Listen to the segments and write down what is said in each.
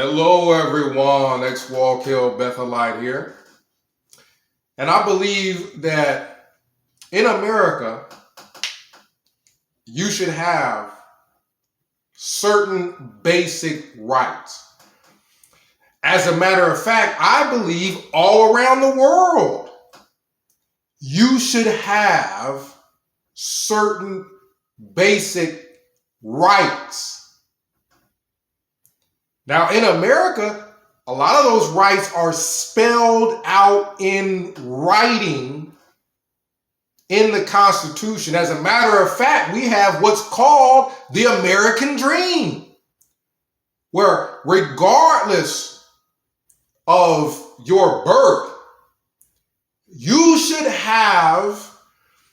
Hello everyone, ex-Wallkill Bethelite here. And I believe that in America, you should have certain basic rights. As a matter of fact, I believe all around the world, you should have certain basic rights. Now, in America, a lot of those rights are spelled out in writing in the Constitution. As a matter of fact, we have what's called the American Dream, where regardless of your birth, you should have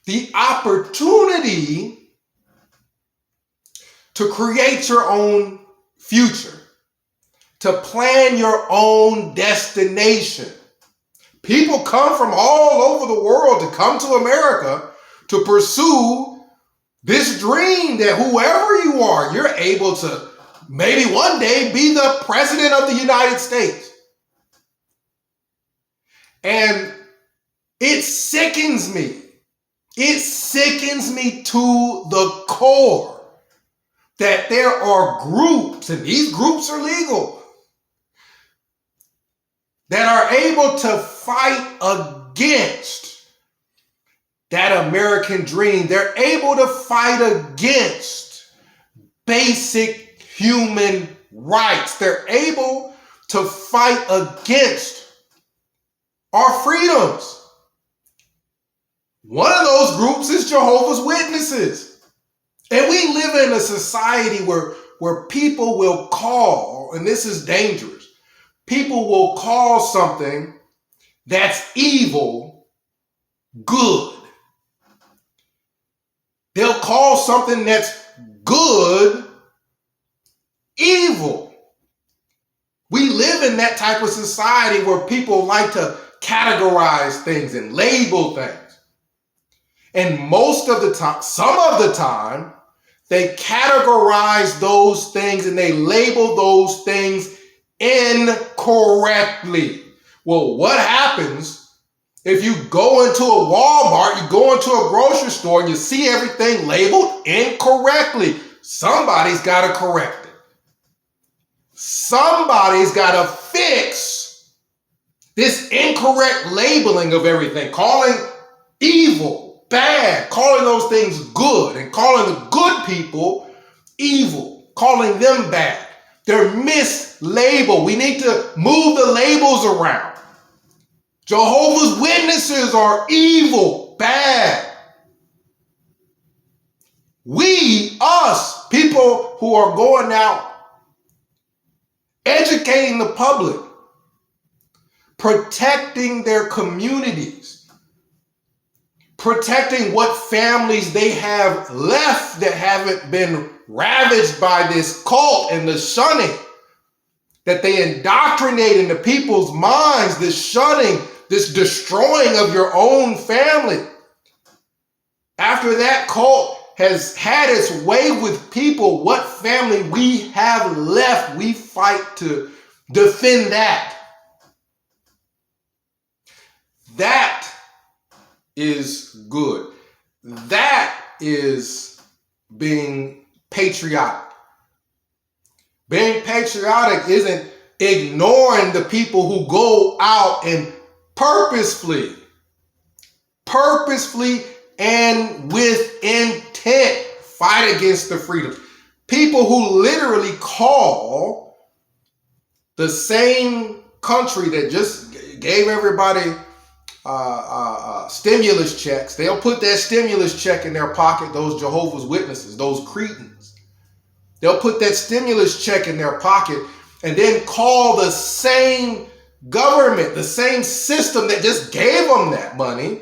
the opportunity to create your own future, to plan your own destination. People come from all over the world to come to America to pursue this dream that whoever you are, you're able to maybe one day be the president of the United States. And it sickens me. It sickens me to the core that there are groups, and these groups are legal, that are able to fight against that American dream. They're able to fight against basic human rights. They're able to fight against our freedoms. One of those groups is Jehovah's Witnesses. And we live in a society where people will call, and this is dangerous, people will call something that's evil good. They'll call something that's good evil. We live in that type of society where people like to categorize things and label things. And most of the time, some of the time, they categorize those things and they label those things incorrectly. Well, what happens if you go into a Walmart, you go into a grocery store and you see everything labeled incorrectly? Somebody's got to correct it. Somebody's got to fix this incorrect labeling of everything, calling evil bad, calling those things good, and calling the good people evil, calling them bad. They're mislabeled. We need to move the labels around. Jehovah's Witnesses are evil, bad. We, us, people who are going out, educating the public, protecting their communities, protecting what families they have left that haven't been ravaged by this cult and the shunning that they indoctrinate into people's minds, this shunning, this destroying of your own family. After that cult has had its way with people, what family we have left, we fight to defend that. That is good. That is being patriotic. Being patriotic isn't ignoring the people who go out and purposefully and with intent fight against the freedom. People who literally call the same country that just gave everybody stimulus checks. They'll put that stimulus check in their pocket, those Jehovah's Witnesses, those Cretans. They'll put that stimulus check in their pocket and then call the same government, the same system that just gave them that money,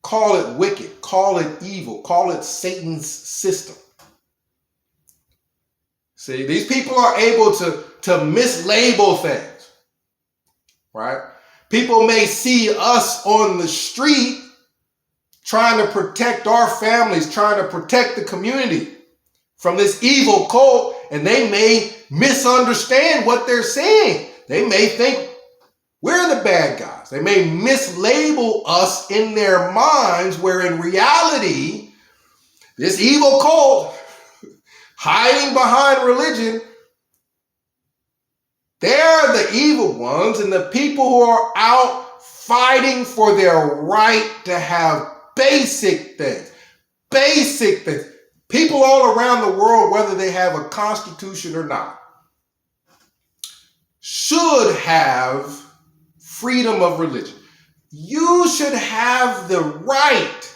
call it wicked, call it evil, call it Satan's system. See, these people are able to mislabel things, right? People may see us on the street trying to protect our families, trying to protect the community, from this evil cult, and they may misunderstand what they're saying. They may think we're the bad guys. They may mislabel us in their minds, where in reality, this evil cult hiding behind religion, they're the evil ones, and the people who are out fighting for their right to have basic things. Basic things. People all around the world, whether they have a constitution or not, should have freedom of religion. You should have the right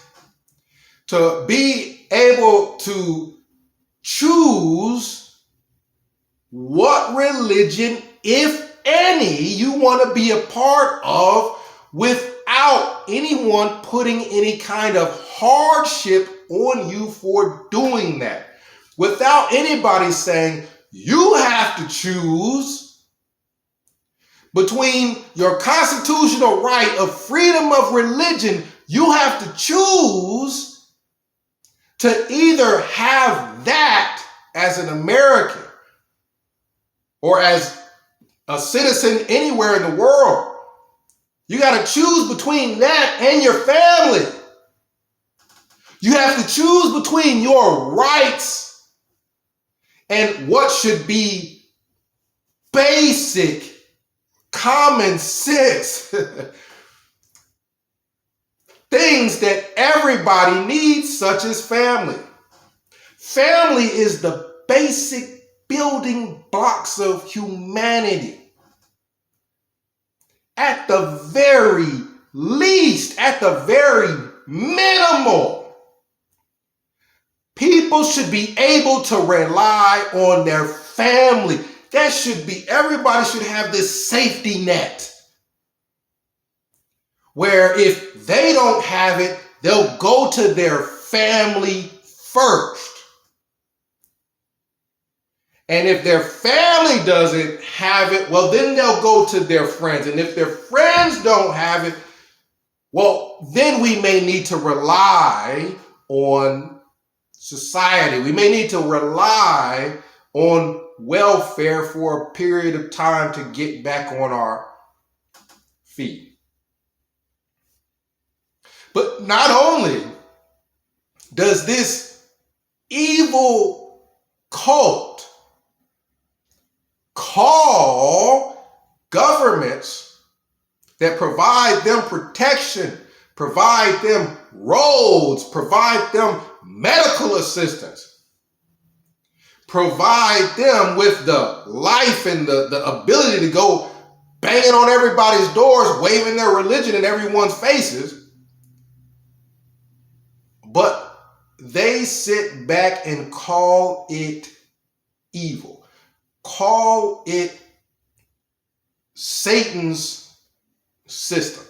to be able to choose what religion, if any, you want to be a part of without anyone putting any kind of hardship on you for doing that. Without anybody saying you have to choose between your constitutional right of freedom of religion. You have to choose to either have that as an American or as a citizen anywhere in the world. You got to choose between that and your family. You have to choose between your rights and what should be basic common sense things that everybody needs, such as family. Family is the basic building blocks of humanity. At the very least, at the very minimal, people should be able to rely on their family. That should be, everybody should have this safety net where if they don't have it, they'll go to their family first. And if their family doesn't have it, well, then they'll go to their friends. And if their friends don't have it, well, then we may need to rely on society. We may need to rely on welfare for a period of time to get back on our feet. But not only does this evil cult call governments that provide them protection, provide them roads, provide them medical assistance, provide them with the life and the ability to go banging on everybody's doors, waving their religion in everyone's faces. But they sit back and call it evil. Call it Satan's system.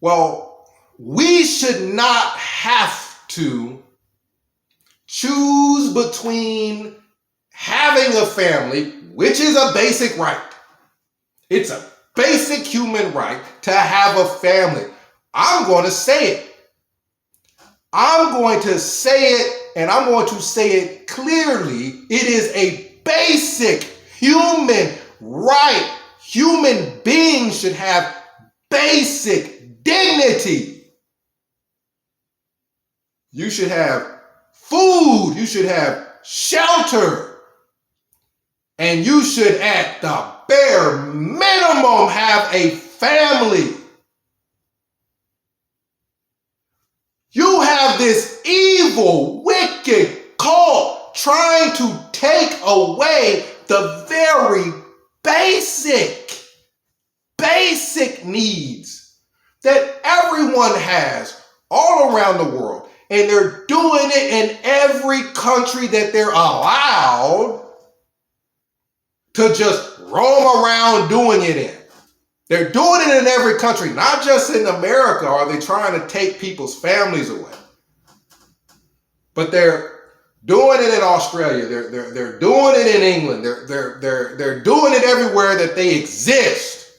Well, we should not have to choose between having a family, which is a basic right. It's a basic human right to have a family. I'm going to say it. I'm going to say it, and I'm going to say it clearly. It is a basic human right. Human beings should have basic dignity. You should have food. You should have shelter. And you should, at the bare minimum, have a family. You have this evil, wicked cult trying to take away the very basic needs that everyone has all around the world. And they're doing it in every country that they're allowed to just roam around doing it in. They're doing it in every country, not just in America are they trying to take people's families away. But they're doing it in Australia. They're doing it in England. They're doing it everywhere that they exist.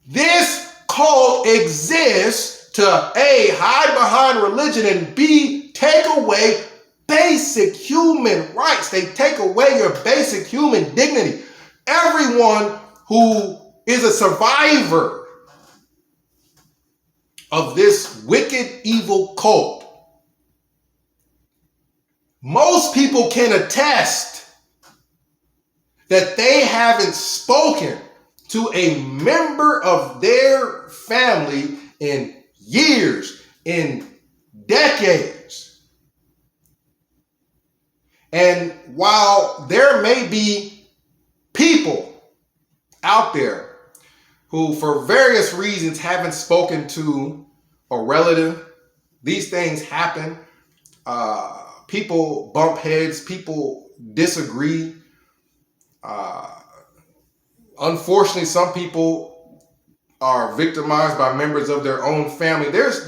This cult exists to A, hide behind religion, and B, take away basic human rights. They take away your basic human dignity. Everyone who is a survivor of this wicked, evil cult, most people can attest that they haven't spoken to a member of their family in years, in decades. And while there may be people out there who, for various reasons, haven't spoken to a relative, these things happen. People bump heads, people disagree. Unfortunately, some people are victimized by members of their own family. There's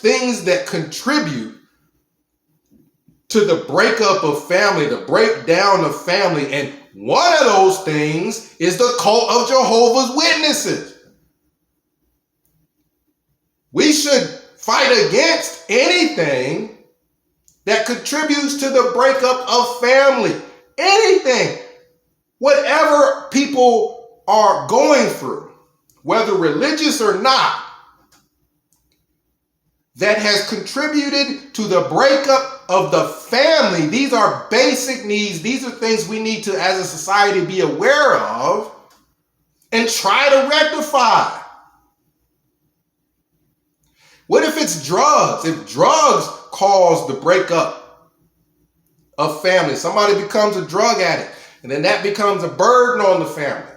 things that contribute to the breakup of family, the breakdown of family, and one of those things is the cult of Jehovah's Witnesses. We should fight against anything that contributes to the breakup of family. Anything. Whatever people are going through, whether religious or not, that has contributed to the breakup of the family. These are basic needs. These are things we need to, as a society, be aware of and try to rectify. What if it's drugs? If drugs cause the breakup of family, somebody becomes a drug addict, and then that becomes a burden on the family.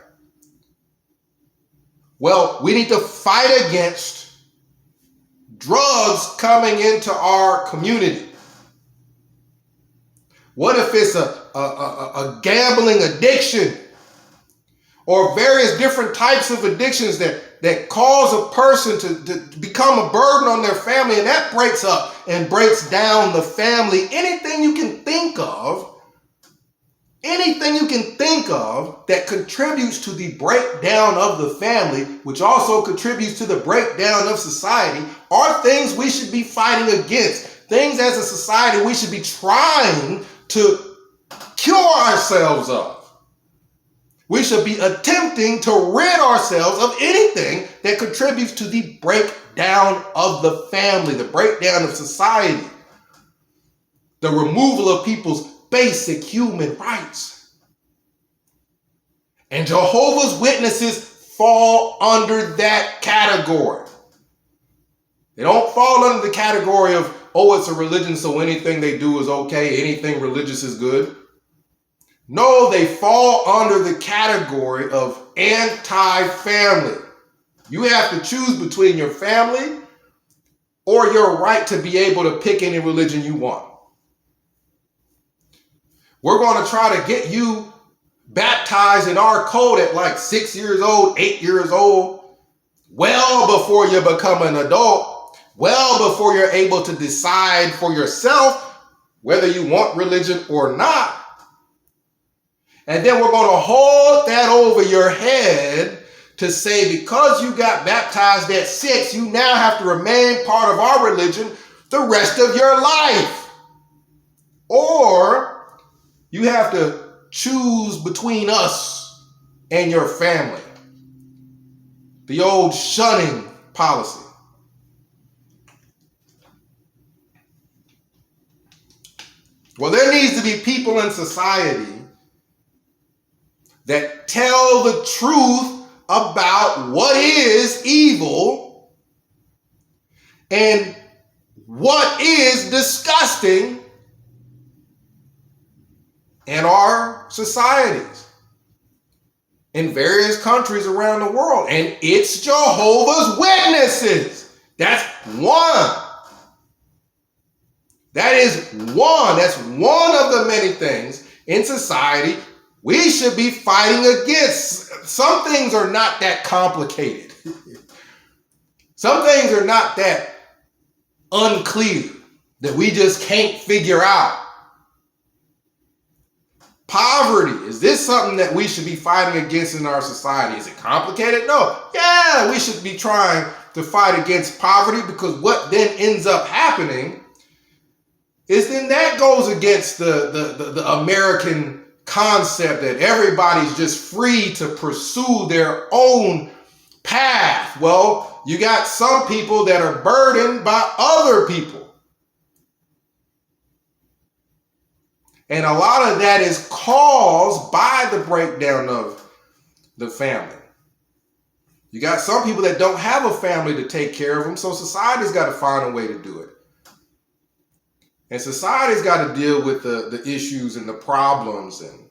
Well, we need to fight against drugs coming into our community. What if it's a gambling addiction or various different types of addictions that cause a person to become a burden on their family, and that breaks up and breaks down the family? Anything you can think of that contributes to the breakdown of the family, which also contributes to the breakdown of society, are things we should be fighting against. Things as a society we should be trying to cure ourselves of. We should be attempting to rid ourselves of anything that contributes to the breakdown of the family, the breakdown of society, the removal of people's basic human rights. And Jehovah's Witnesses fall under that category. They don't fall under the category of, oh, it's a religion, so anything they do is okay, anything religious is good. No, they fall under the category of anti-family. You have to choose between your family or your right to be able to pick any religion you want. We're going to try to get you baptized in our code at like 6 years old, 8 years old, well before you become an adult, well before you're able to decide for yourself whether you want religion or not. And then we're going to hold that over your head to say, because you got baptized at 6, you now have to remain part of our religion the rest of your life. Or you have to choose between us and your family. The old shunning policy. Well, there needs to be people in society that tell the truth about what is evil and what is disgusting in our societies, in various countries around the world. And it's Jehovah's Witnesses. That's one. That is one. That's one of the many things in society we should be fighting against. Some things are not that complicated. Some things are not that unclear that we just can't figure out. Poverty, is this something that we should be fighting against in our society? Is it complicated? No. Yeah, we should be trying to fight against poverty, because what then ends up happening is then that goes against the American concept that everybody's just free to pursue their own path. Well, you got some people that are burdened by other people. And a lot of that is caused by the breakdown of the family. You got some people that don't have a family to take care of them, so society's got to find a way to do it. And society's got to deal with the issues and the problems and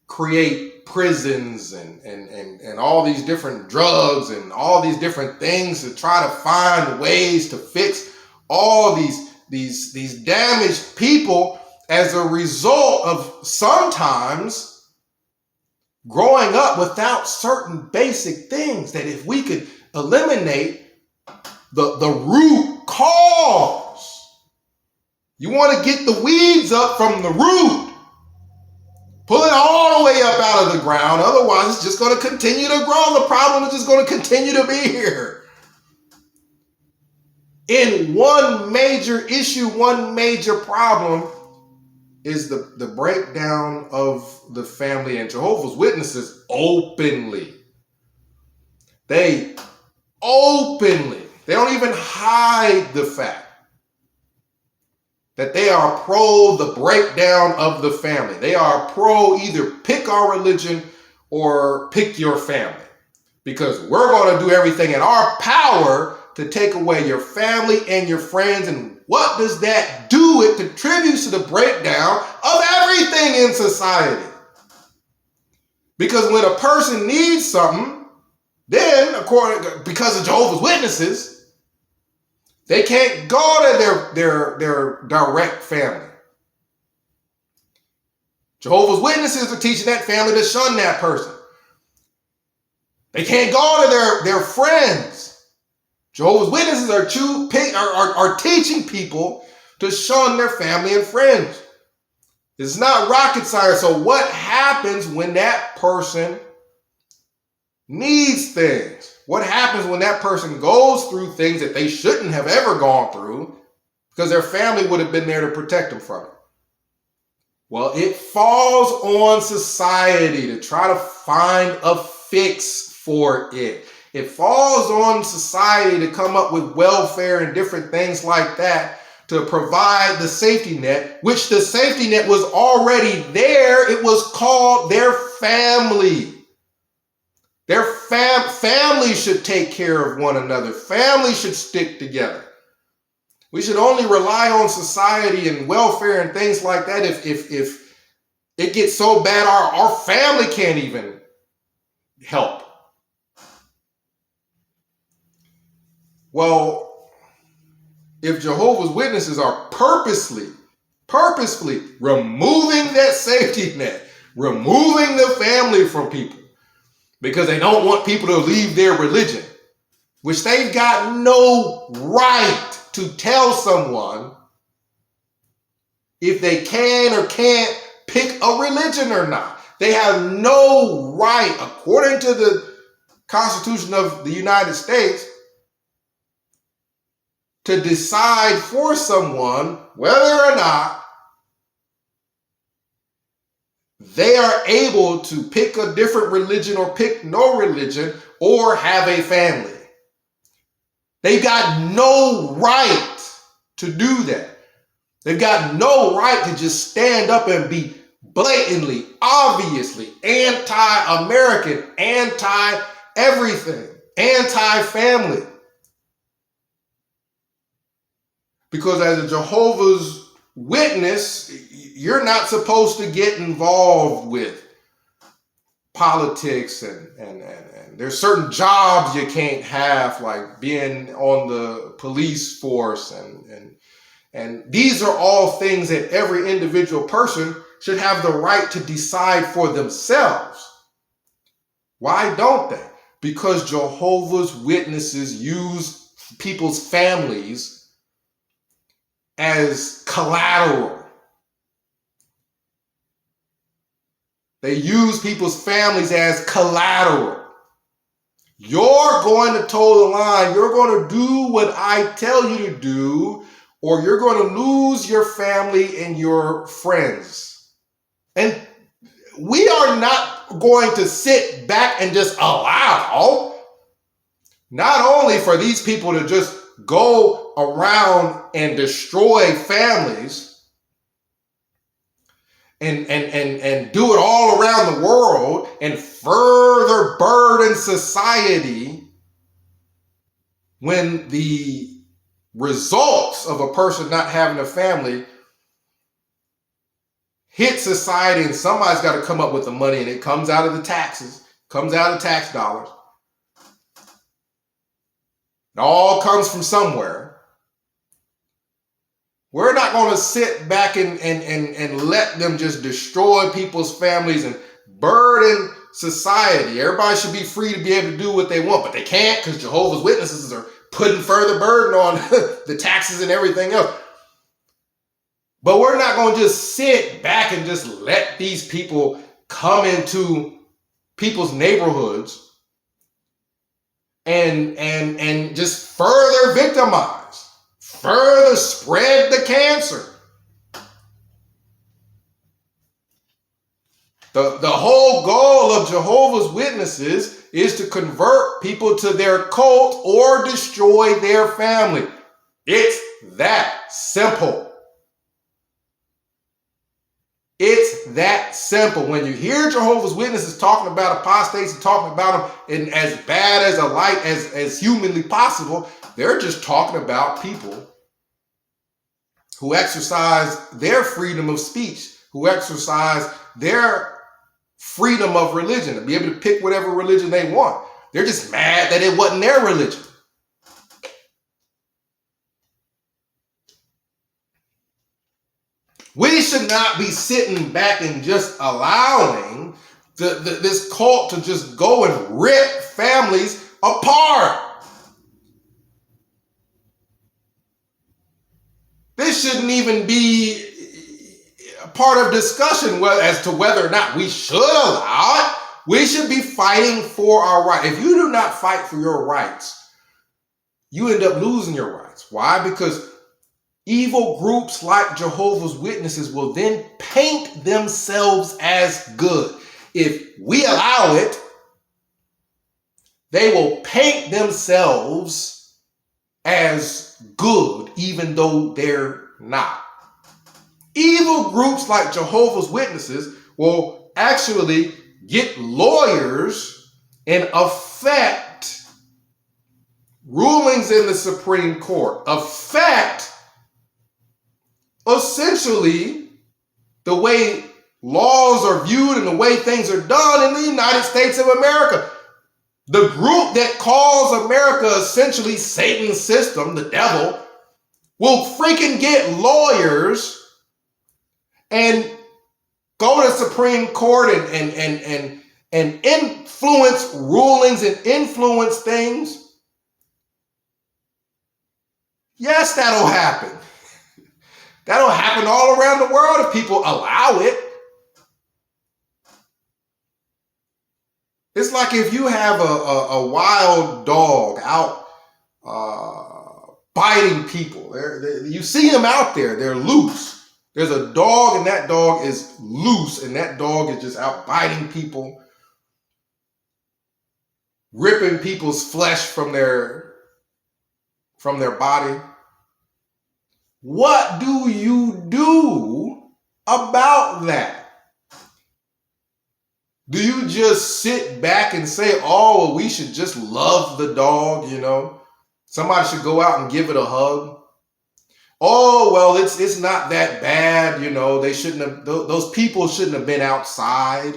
create prisons and all these different drugs and all these different things to try to find ways to fix all these damaged people as a result of sometimes growing up without certain basic things that if we could eliminate the root cause. You want to get the weeds up from the root. Pull it all the way up out of the ground. Otherwise, it's just going to continue to grow. The problem is just going to continue to be here. In one major issue, one major problem is the breakdown of the family. And Jehovah's Witnesses openly, they don't even hide the fact that they are pro the breakdown of the family. They are pro either pick our religion or pick your family. Because we're going to do everything in our power to take away your family and your friends. And what does that do? It contributes to the breakdown of everything in society. Because when a person needs something, then because of Jehovah's Witnesses, they can't go to their direct family. Jehovah's Witnesses are teaching that family to shun that person. They can't go to their friends. Jehovah's Witnesses are teaching people to shun their family and friends. It's not rocket science. So what happens when that person needs things? What happens when that person goes through things that they shouldn't have ever gone through because their family would have been there to protect them from it? Well, it falls on society to try to find a fix for it. It falls on society to come up with welfare and different things like that to provide the safety net, which the safety net was already there. It was called their family. Their family should take care of one another. Families should stick together. We should only rely on society and welfare and things like that if it gets so bad our family can't even help. Well, if Jehovah's Witnesses are purposely removing that safety net, removing the family from people, because they don't want people to leave their religion, which they've got no right to tell someone if they can or can't pick a religion or not. They have no right, according to the Constitution of the United States, to decide for someone whether or not they are able to pick a different religion or pick no religion or have a family. They've got no right to do that. They've got no right to just stand up and be blatantly, obviously anti-American, anti-everything, anti-family. Because as a Jehovah's Witness, you're not supposed to get involved with politics and there's certain jobs you can't have, like being on the police force and these are all things that every individual person should have the right to decide for themselves. Why don't they? Because Jehovah's Witnesses use people's families as collateral. They use people's families as collateral. You're going to toe the line. You're going to do what I tell you to do, or you're going to lose your family and your friends. And we are not going to sit back and just allow not only for these people to just go around and destroy families and do it all around the world and further burden society, when the results of a person not having a family hit society, and somebody's got to come up with the money, and it comes out of the taxes, comes out of tax dollars. It all comes from somewhere. We're not going to sit back and let them just destroy people's families and burden society. Everybody should be free to be able to do what they want, but they can't because Jehovah's Witnesses are putting further burden on the taxes and everything else. But we're not going to just sit back and just let these people come into people's neighborhoods and just further victimize, further spread the cancer. The whole goal of Jehovah's Witnesses is to convert people to their cult or destroy their family. It's that simple. It's that simple. When you hear Jehovah's Witnesses talking about apostates and talking about them in as bad as a light as humanly possible, they're just talking about people who exercise their freedom of speech, who exercise their freedom of religion, to be able to pick whatever religion they want. They're just mad that it wasn't their religion. We should not be sitting back and just allowing this cult to just go and rip families apart. This shouldn't even be a part of discussion as to whether or not we should allow it. We should be fighting for our rights. If you do not fight for your rights, you end up losing your rights. Why? Because evil groups like Jehovah's Witnesses will then paint themselves as good. If we allow it, they will paint themselves as good, even though they're not. Evil groups like Jehovah's Witnesses will actually get lawyers and affect rulings in the Supreme Court, affect essentially the way laws are viewed and the way things are done in the United States of America. The group that calls America essentially Satan's system, the devil, will freaking get lawyers and go to the Supreme Court and influence rulings and influence things. Yes, that'll happen. That'll happen all around the world if people allow it. It's like if you have a wild dog out biting people. You see them out there. They're loose. There's a dog and that dog is loose and that dog is just out biting people, ripping people's flesh from their body. What do you do about that? Do you just sit back and say, oh, well, we should just love the dog, you know? Somebody should go out and give it a hug. Oh, well, it's not that bad, you know. They shouldn't have, those people shouldn't have been outside.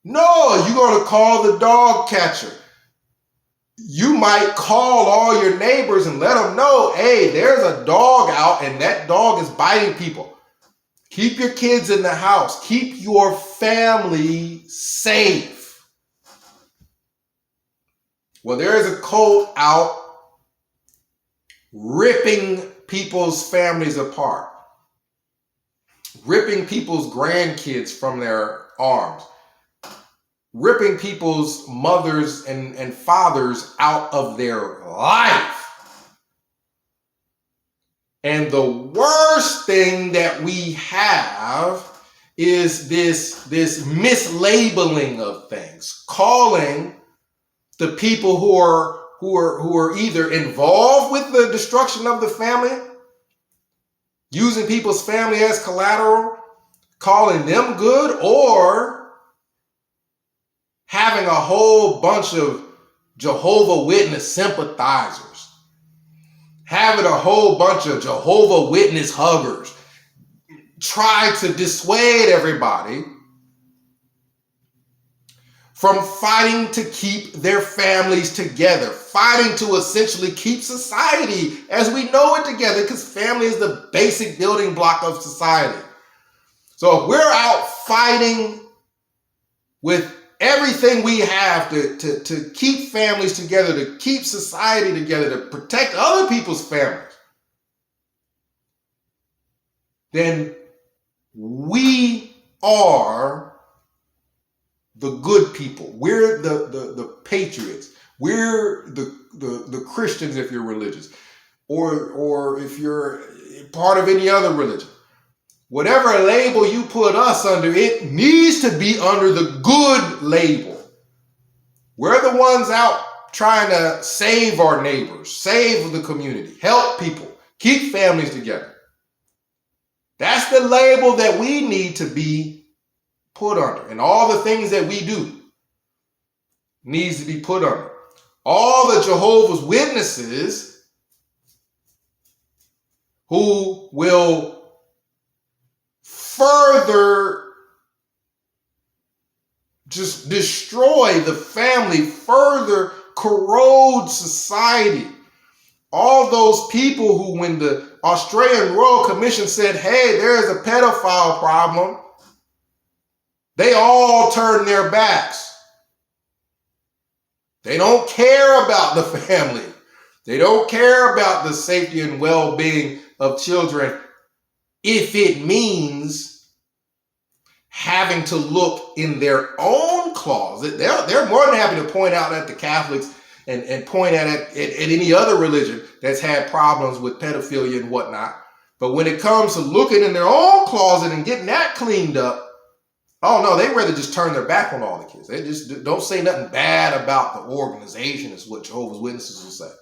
No, you're going to call the dog catcher. You might call all your neighbors and let them know, hey, there's a dog out and that dog is biting people. Keep your kids in the house. Keep your family safe. Well, there is a cult out ripping people's families apart, ripping people's grandkids from their arms, ripping people's mothers and fathers out of their life. And the worst thing that we have is this mislabeling of things, calling the people who are either involved with the destruction of the family, using people's family as collateral, calling them good, or having a whole bunch of Jehovah Witness sympathizers, having a whole bunch of Jehovah Witness huggers, try to dissuade everybody from fighting to keep their families together, fighting to essentially keep society as we know it together, because family is the basic building block of society. So if we're out fighting with everything we have to keep families together, to keep society together, to protect other people's families, then we are the good people. We're the patriots. We're the Christians if you're religious, or if you're part of any other religion. Whatever label you put us under, it needs to be under the good label. We're the ones out trying to save our neighbors, save the community, help people, keep families together. That's the label that we need to be put under. And all the things that we do needs to be put under. All the Jehovah's Witnesses who will further just destroy the family, further corrode society. All those people who, when the Australian Royal Commission said, hey, there's a pedophile problem, they all turned their backs. They don't care about the family. They don't care about the safety and well-being of children if it means having to look in their own closet. They're more than happy to point out at the Catholics and point at any other religion that's had problems with pedophilia and whatnot. But when it comes to looking in their own closet and getting that cleaned up, oh no, they'd rather just turn their back on all the kids. They just don't say nothing bad about the organization, is what Jehovah's Witnesses will say.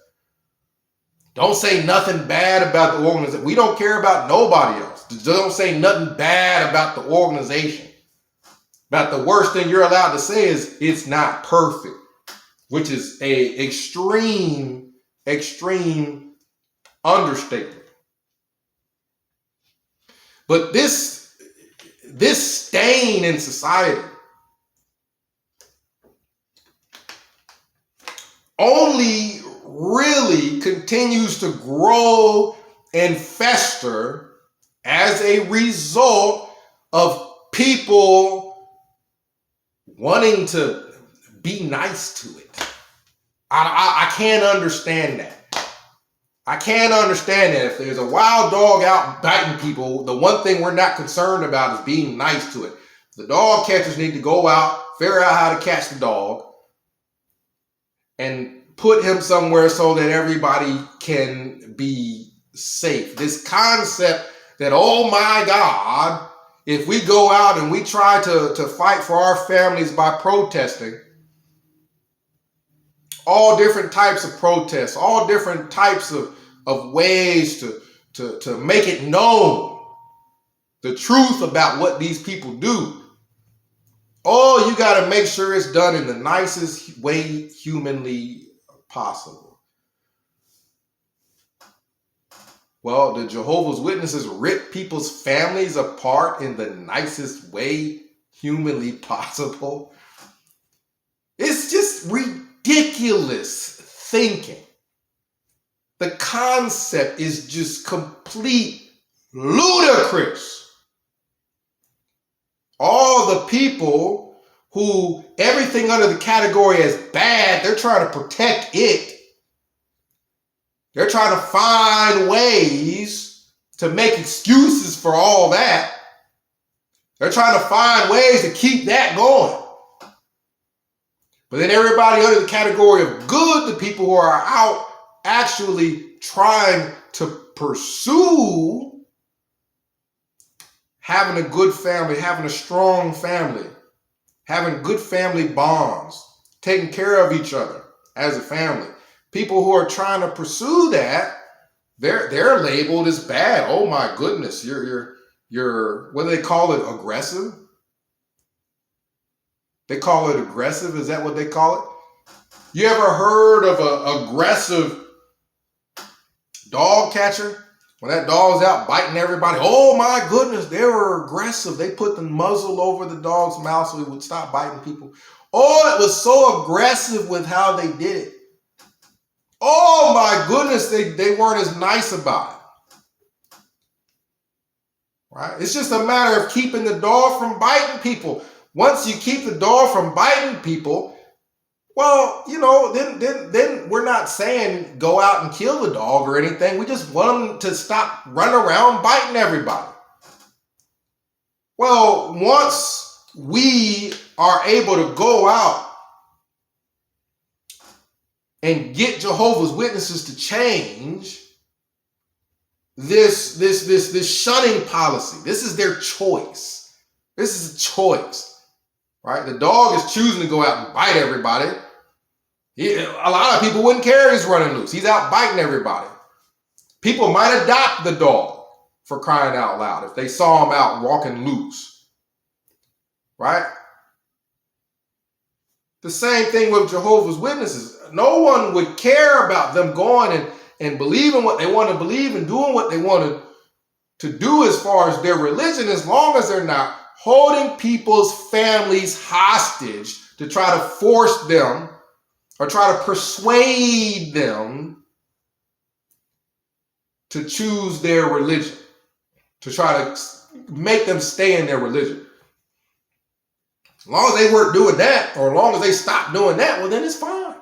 Don't say nothing bad about the organization. We don't care about nobody else. Don't say nothing bad about the organization. About the worst thing you're allowed to say is it's not perfect, which is a extreme understatement. But this stain in society only really continues to grow and fester as a result of people wanting to be nice to it. I can't understand that. I can't understand that. If there's a wild dog out biting people, the one thing we're not concerned about is being nice to it. The dog catchers need to go out, figure out how to catch the dog, and put him somewhere so that everybody can be safe. This concept that, oh my God, if we go out and we try to fight for our families by protesting, all different types of protests, all different types of ways to make it known the truth about what these people do. Oh, you got to make sure it's done in the nicest way humanly possible. Well, the Jehovah's Witnesses rip people's families apart in the nicest way humanly possible. It's just ridiculous thinking. The concept is just complete ludicrous. All the people who everything under the category as bad, they're trying to protect it. They're trying to find ways to make excuses for all that. They're trying to find ways to keep that going. But then everybody under the category of good, the people who are out actually trying to pursue having a good family, having a strong family, having good family bonds, taking care of each other as a family. People who are trying to pursue that, they're labeled as bad. Oh my goodness, you're what do they call it? Aggressive? They call it aggressive. Is that what they call it? You ever heard of an aggressive dog catcher? When that dog's out biting everybody, oh my goodness, they were aggressive. They put the muzzle over the dog's mouth so he would stop biting people. Oh, it was so aggressive with how they did it. Oh my goodness, they weren't as nice about it. Right? It's just a matter of keeping the dog from biting people. Once you keep the dog from biting people, well, then we're not saying go out and kill the dog or anything. We just want them to stop running around biting everybody. Well, once we are able to go out and get Jehovah's Witnesses to change this shunning policy, this is their choice. This is a choice. Right? The dog is choosing to go out and bite everybody. A lot of people wouldn't care he's running loose. He's out biting everybody. People might adopt the dog, for crying out loud, if they saw him out walking loose. Right? The same thing with Jehovah's Witnesses. No one would care about them going and believing what they want to believe and doing what they want to do as far as their religion, as long as they're not holding people's families hostage to try to force them or try to persuade them to choose their religion, to try to make them stay in their religion. As long as they weren't doing that, or as long as they stopped doing that, well, then it's fine.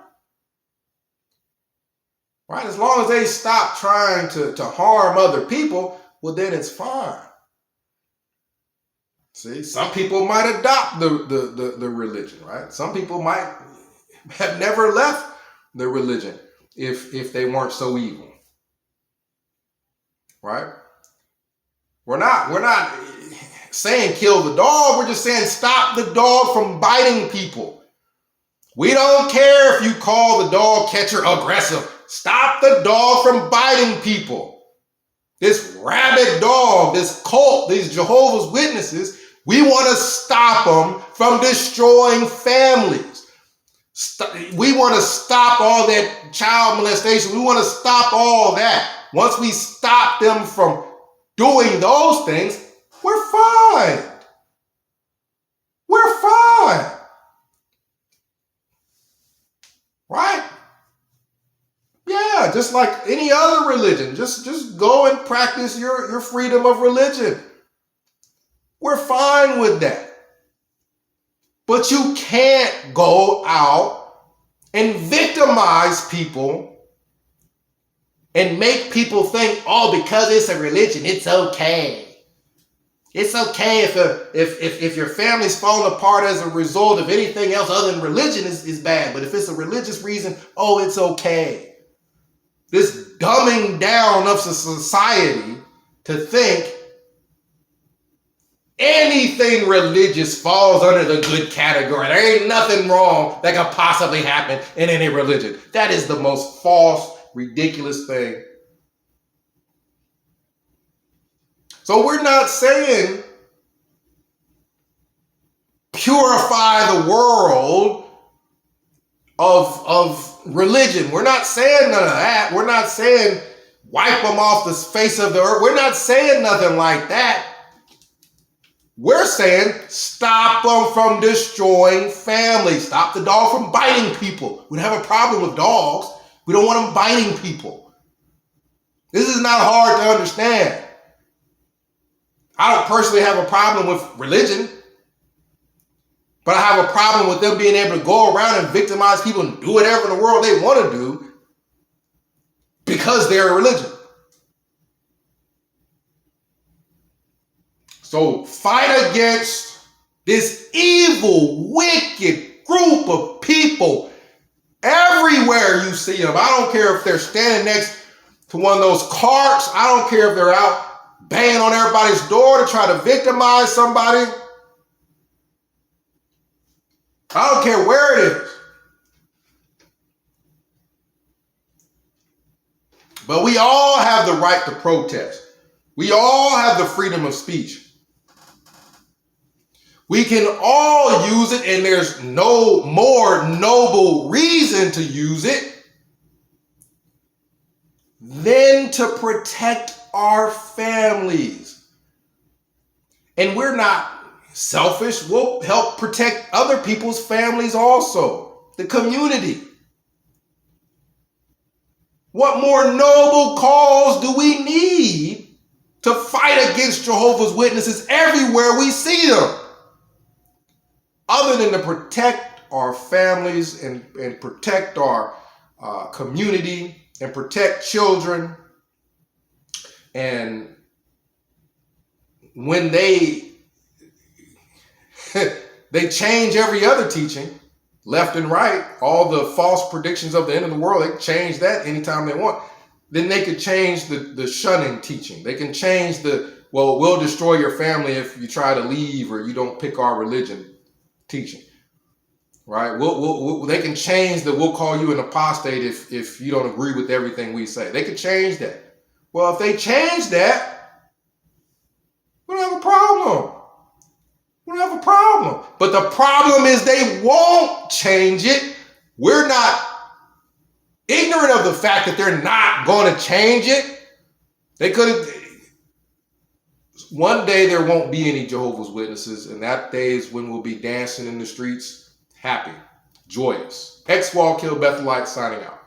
Right? As long as they stop trying to harm other people, well, then it's fine. See, some people might adopt the religion, right? Some people might have never left the religion if they weren't so evil. Right? We're not saying kill the dog, we're just saying stop the dog from biting people. We don't care if you call the dog catcher aggressive. Stop the dog from biting people. This rabid dog, this cult, these Jehovah's Witnesses, we want to stop them from destroying families. We want to stop all that child molestation. We want to stop all that. Once we stop them from doing those things, we're fine. We're fine. Right? Yeah, just like any other religion. Just go and practice your freedom of religion. We're fine with that. But you can't go out and victimize people and make people think, oh, because it's a religion, it's okay. It's okay if your family's falling apart as a result of anything else other than religion is bad. But if it's a religious reason, oh, it's okay. This dumbing down of society to think anything religious falls under the good category. There ain't nothing wrong that could possibly happen in any religion. That is the most false, ridiculous thing. So we're not saying purify the world of religion. We're not saying none of that. We're not saying wipe them off the face of the earth. We're not saying nothing like that. We're saying stop them from destroying families. Stop the dog from biting people. We don't have a problem with dogs. We don't want them biting people. This is not hard to understand. I don't personally have a problem with religion, but I have a problem with them being able to go around and victimize people and do whatever in the world they want to do because they're a religion. So fight against this evil, wicked group of people everywhere you see them. I don't care if they're standing next to one of those carts. I don't care if they're out banging on everybody's door to try to victimize somebody. I don't care where it is. But we all have the right to protest. We all have the freedom of speech. We can all use it, and there's no more noble reason to use it than to protect our families. And we're not selfish. We'll help protect other people's families also, the community. What more noble cause do we need to fight against Jehovah's Witnesses everywhere we see them, other than to protect our families and protect our community and protect children? And when they change every other teaching, left and right, all the false predictions of the end of the world, they can change that anytime they want. Then they could change the shunning teaching. They can change we'll destroy your family if you try to leave or you don't pick our religion teaching, right? They can change we'll call you an apostate if you don't agree with everything we say. They could change that. Well, if they change that, we don't have a problem. We don't have a problem. But the problem is they won't change it. We're not ignorant of the fact that they're not going to change it. They could have. One day there won't be any Jehovah's Witnesses, and that day is when we'll be dancing in the streets, happy, joyous. X-Wall Kill Bethelite signing out.